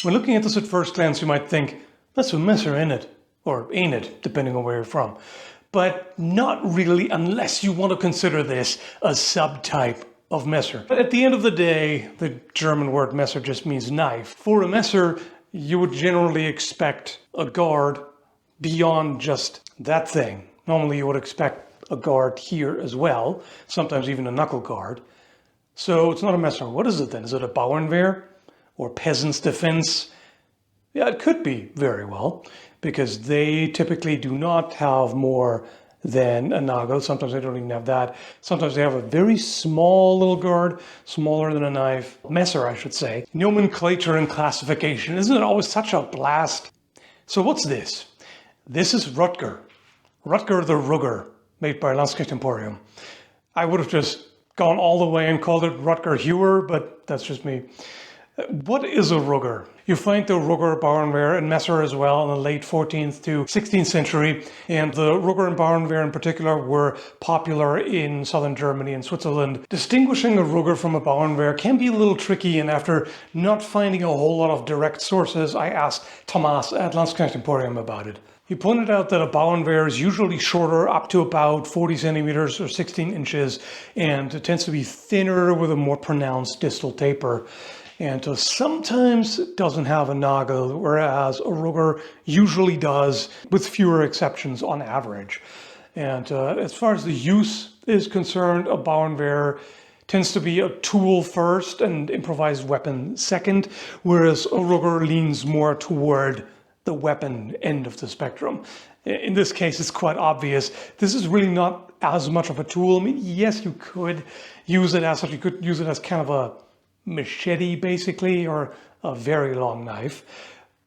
When looking at this at first glance, you might think, that's a messer, ain't it? Or ain't it, depending on where you're from. But not really, unless you want to consider this a subtype of messer. But at the end of the day, the German word messer just means knife. For a messer, you would generally expect a guard beyond just that thing. Normally you would expect a guard here as well, sometimes even a knuckle guard. So it's not a messer. What is it then? Is it a Bauernwehr or peasant's defense? Yeah, it could be very well, because they typically do not have more than a nagel. Sometimes they don't even have that. Sometimes they have a very small little guard, smaller than a knife. Messer, I should say. Nomenclature and classification. Isn't it always such a blast? So what's this? This is Rutger. Rutger the Rugger, made by Landsknecht Emporium. I would have just gone all the way and called it Rutger Hewer, but that's just me. What is a Rugger? You find the Rugger, Bauernwehr, and Messer as well in the late 14th to 16th century. And the Rugger and Bauernwehr in particular were popular in southern Germany and Switzerland. Distinguishing a Rugger from a Bauernwehr can be a little tricky, and after not finding a whole lot of direct sources, I asked Thomas at Landsknecht Emporium about it. He pointed out that a Bauernwehr is usually shorter, up to about 40 centimeters or 16 inches, and it tends to be thinner with a more pronounced distal taper. And sometimes it doesn't have a nagel, whereas a Rugger usually does, with fewer exceptions on average. And as far as the use is concerned, a Bauernwehr tends to be a tool first and improvised weapon second, whereas a Rugger leans more toward the weapon end of the spectrum. In this case, it's quite obvious. This is really not as much of a tool. I mean, yes, you could use it as such. You could use it as kind of a machete, basically, or a very long knife,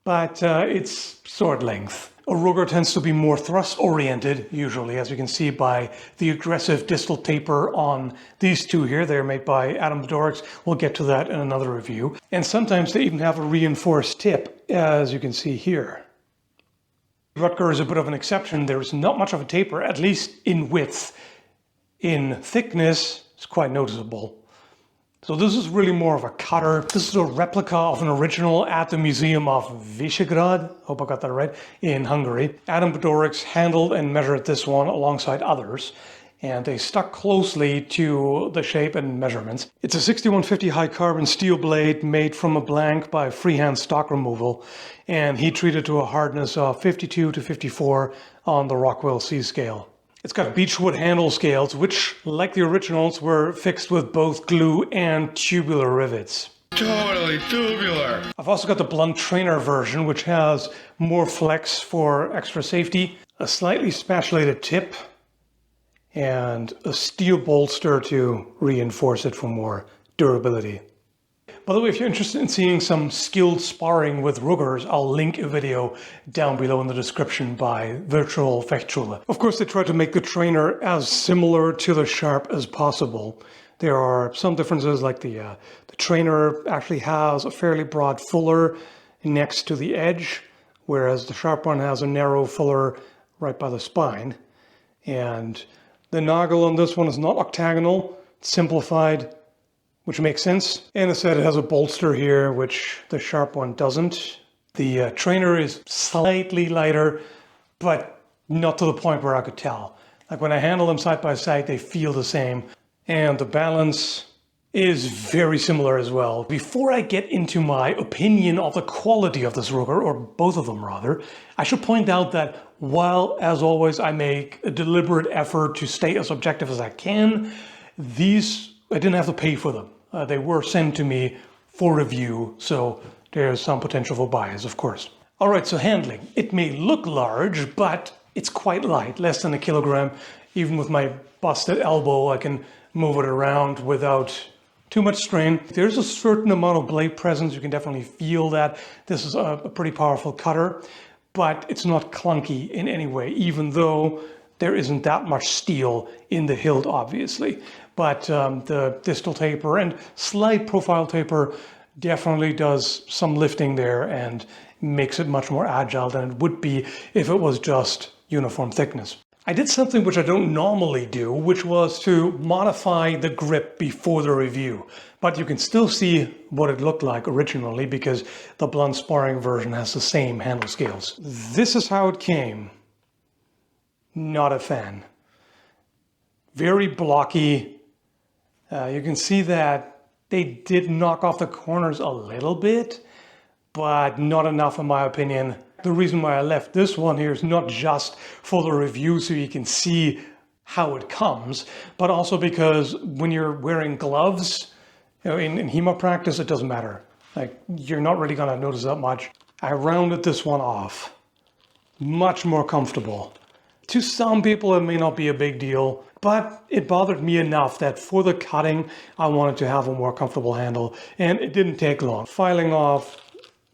but it's sword length. A Rugger tends to be more thrust-oriented, usually, as you can see by the aggressive distal taper on these two here. They're made by Adam Bedorix. We'll get to that in another review. And sometimes they even have a reinforced tip, as you can see here. Rutger is a bit of an exception. There's not much of a taper, at least in width. In thickness, it's quite noticeable. So this is really more of a cutter. This is a replica of an original at the Museum of Visegrad, hope I got that right, in Hungary. Adam Bedorix handled and measured this one alongside others, and they stuck closely to the shape and measurements. It's a 6150 high carbon steel blade made from a blank by freehand stock removal, and heat treated to a hardness of 52 to 54 on the Rockwell C scale. It's got beechwood handle scales, which, like the originals, were fixed with both glue and tubular rivets. Totally tubular! I've also got the blunt trainer version, which has more flex for extra safety, a slightly spatulated tip, and a steel bolster to reinforce it for more durability. By the way, if you're interested in seeing some skilled sparring with Ruggers, I'll link a video down below in the description by Virtual Fechtschule. Of course, they try to make the trainer as similar to the sharp as possible. There are some differences, like the trainer actually has a fairly broad fuller next to the edge, whereas the sharp one has a narrow fuller right by the spine. And the nagel on this one is not octagonal, it's simplified, which makes sense. And as I said, it has a bolster here, which the sharp one doesn't. The trainer is slightly lighter, but not to the point where I could tell. Like when I handle them side by side, they feel the same. And the balance is very similar as well. Before I get into my opinion of the quality of this Rugger, or both of them rather, I should point out that while, as always, I make a deliberate effort to stay as objective as I can, these, I didn't have to pay for them. They were sent to me for review, so there's some potential for bias, of course. All right, so handling. It may look large, but it's quite light, less than a kilogram. Even with my busted elbow, I can move it around without too much strain. There's a certain amount of blade presence. You can definitely feel that. This is a pretty powerful cutter, but it's not clunky in any way, even though there isn't that much steel in the hilt, obviously. But the distal taper and slight profile taper definitely does some lifting there and makes it much more agile than it would be if it was just uniform thickness. I did something which I don't normally do, which was to modify the grip before the review. But you can still see what it looked like originally because the blunt sparring version has the same handle scales. This is how it came. Not a fan. Very blocky. You can see that they did knock off the corners a little bit, but not enough in my opinion. The reason why I left this one here is not just for the review so you can see how it comes, but also because when you're wearing gloves, you know, in HEMA practice, it doesn't matter. Like, you're not really gonna notice that much. I rounded this one off. Much more comfortable. To some people, it may not be a big deal, but it bothered me enough that for the cutting, I wanted to have a more comfortable handle, and it didn't take long. Filing off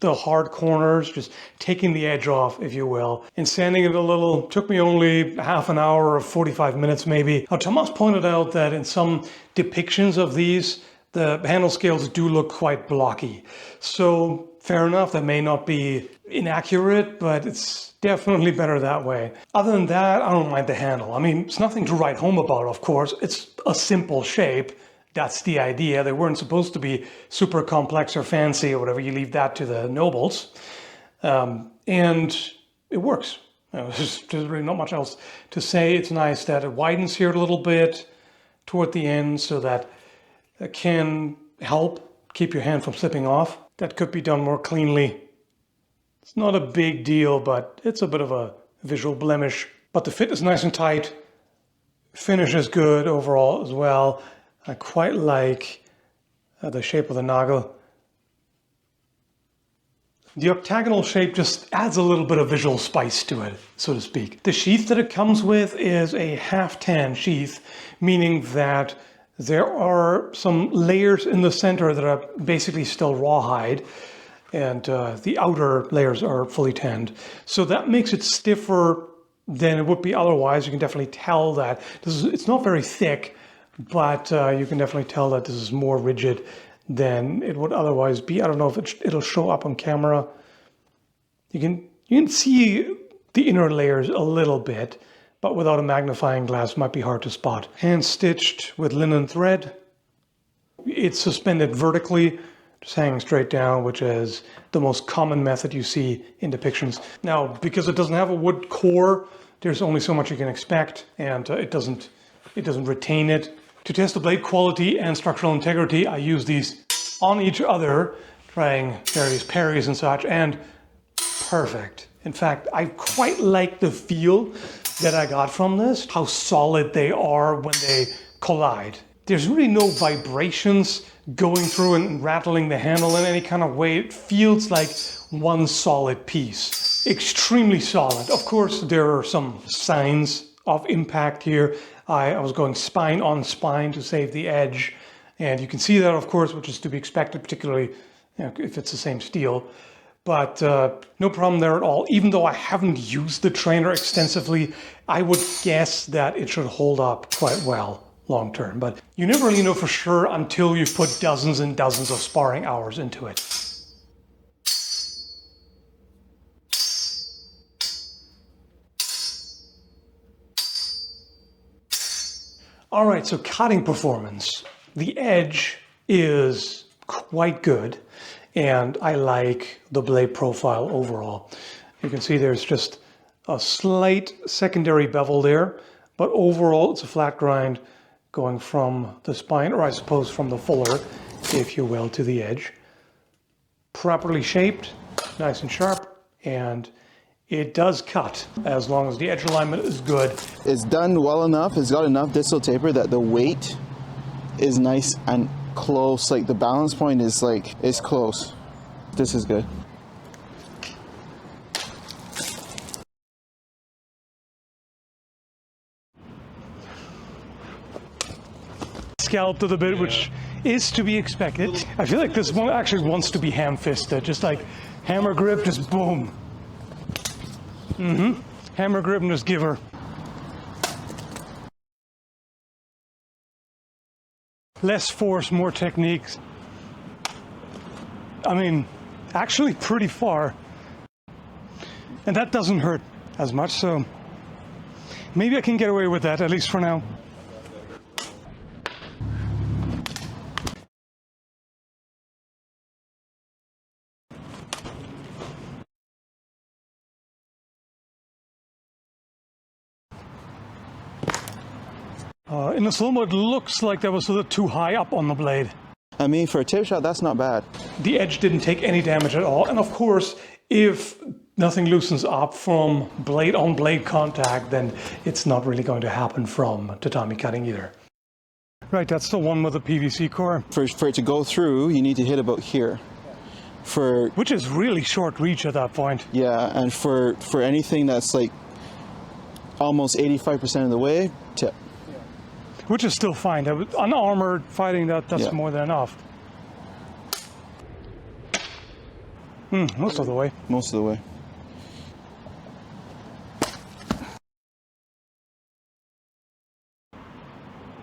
the hard corners, just taking the edge off, if you will, and sanding it a little. Took me only half an hour or 45 minutes maybe. Now, Thomas pointed out that in some depictions of these, the handle scales do look quite blocky. So fair enough, that may not be inaccurate, but it's definitely better that way. Other than that, I don't mind the handle. I mean, it's nothing to write home about, of course. It's a simple shape. That's the idea. They weren't supposed to be super complex or fancy or whatever. You leave that to the nobles. And it works. There's really not much else to say. It's nice that it widens here a little bit toward the end so that it can help keep your hand from slipping off. That could be done more cleanly. It's not a big deal, but it's a bit of a visual blemish. But the fit is nice and tight. Finish is good overall as well. I quite like the shape of the nagel. The octagonal shape just adds a little bit of visual spice to it, so to speak. The sheath that it comes with is a half-tan sheath, meaning that there are some layers in the center that are basically still rawhide, and the outer layers are fully tanned. So that makes it stiffer than it would be otherwise. You can definitely tell that it's not very thick, but you can definitely tell that this is more rigid than it would otherwise be. I don't know if it'll show up on camera. You can see the inner layers a little bit, but without a magnifying glass might be hard to spot. Hand stitched with linen thread. It's suspended vertically, just hanging straight down, which is the most common method you see in depictions. Now, because it doesn't have a wood core, there's only so much you can expect, and it doesn't retain it. To test the blade quality and structural integrity, I use these on each other, trying various parries and such, and perfect. In fact, I quite like the feel that I got from this, how solid they are when they collide. There's really no vibrations going through and rattling the handle in any kind of way. It feels like one solid piece. Extremely solid. Of course, there are some signs of impact here. I was going spine on spine to save the edge. And you can see that, of course, which is to be expected, particularly if it's the same steel. But no problem there at all. Even though I haven't used the trainer extensively, I would guess that it should hold up quite well long term. But you never really know for sure until you've put dozens and dozens of sparring hours into it. All right, so cutting performance. The edge is quite good, and I like the blade profile overall. You can see there's just a slight secondary bevel there, but overall it's a flat grind going from the spine, or I suppose from the fuller, if you will, to the edge. Properly shaped, nice and sharp, and it does cut as long as the edge alignment is good. It's done well enough, it's got enough distal taper that the weight is nice and close. Like the balance point is close. This is good. Scalloped a bit, which is to be expected. I feel like this one actually wants to be ham-fisted, just like hammer grip, just boom. Hammer grip and just give her. Less force, more techniques. I mean, actually pretty far. And that doesn't hurt as much, so Maybe I can get away with that, at least for now. In the slow-mo, it looks like that was a little too high up on the blade. I mean, for a tip shot, that's not bad. The edge didn't take any damage at all. And of course, if nothing loosens up from blade-on-blade contact, then it's not really going to happen from tatami cutting either. Right, that's the one with the PVC core. For it to go through, you need to hit about here. Which is really short reach at that point. Yeah, and for anything that's like almost 85% of the way, tip. Which is still fine. Unarmored fighting, that's more than enough. Most of the way. Most of the way.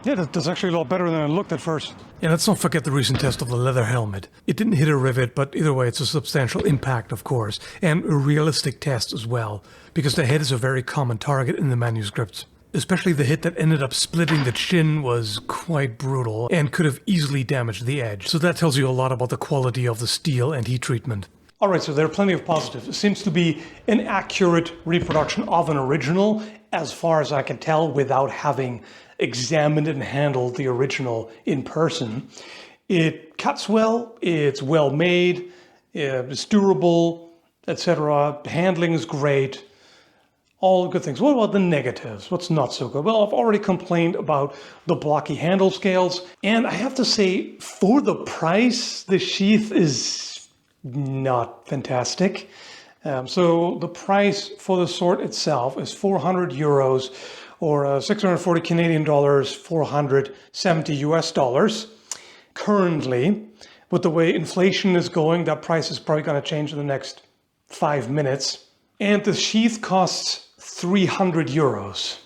Yeah, that's actually a lot better than it looked at first. Yeah, let's not forget the recent test of the leather helmet. It didn't hit a rivet, but either way, it's a substantial impact, of course, and a realistic test as well, because the head is a very common target in the manuscripts. Especially the hit that ended up splitting the chin was quite brutal and could have easily damaged the edge. So that tells you a lot about the quality of the steel and heat treatment. Alright, so there are plenty of positives. It seems to be an accurate reproduction of an original, as far as I can tell, without having examined and handled the original in person. It cuts well, it's well made, it's durable, etc. Handling is great. All good things. What about the negatives? What's not so good? Well, I've already complained about the blocky handle scales. And I have to say, for the price, the sheath is not fantastic. So the price for the sword itself is 400 euros or 640 Canadian dollars, 470 US dollars. Currently, with the way inflation is going, that price is probably going to change in the next 5 minutes. And the sheath costs 300 euros.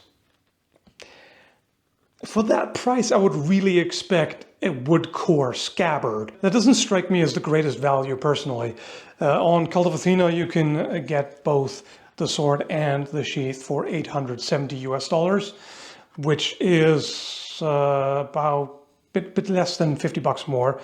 For that price, I would really expect a wood core scabbard. That doesn't strike me as the greatest value personally. On Cult of Athena, you can get both the sword and the sheath for 870 US dollars, which is about a bit less than 50 bucks more,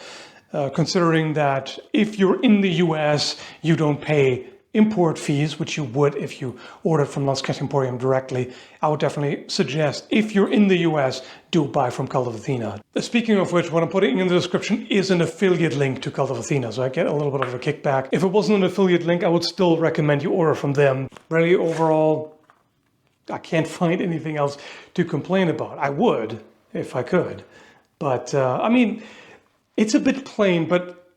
considering that if you're in the US, you don't pay import fees, which you would if you ordered from Landsknecht Emporium directly. I would definitely suggest, if you're in the US, do buy from Cult of Athena. Speaking of which, what I'm putting in the description is an affiliate link to Cult of Athena, so I get a little bit of a kickback. If it wasn't an affiliate link, I would still recommend you order from them. Really, overall, I can't find anything else to complain about. I would, if I could. But, I mean, it's a bit plain, but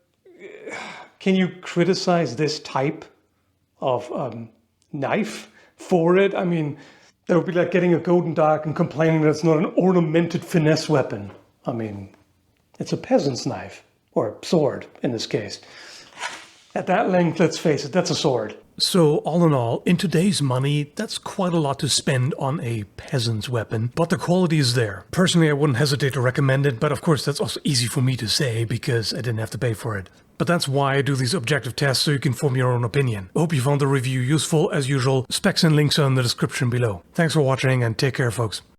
can you criticize this type of knife for it? I mean, that would be like getting a golden dark and complaining that it's not an ornamented finesse weapon. I mean, it's a peasant's knife, or sword in this case. At that length, let's face it, that's a sword. So all in all, in today's money, that's quite a lot to spend on a peasant's weapon, but the quality is there. Personally, I wouldn't hesitate to recommend it, but of course that's also easy for me to say because I didn't have to pay for it. But that's why I do these objective tests, so you can form your own opinion. I hope you found the review useful. As usual, specs and links are in the description below. Thanks for watching and take care, folks.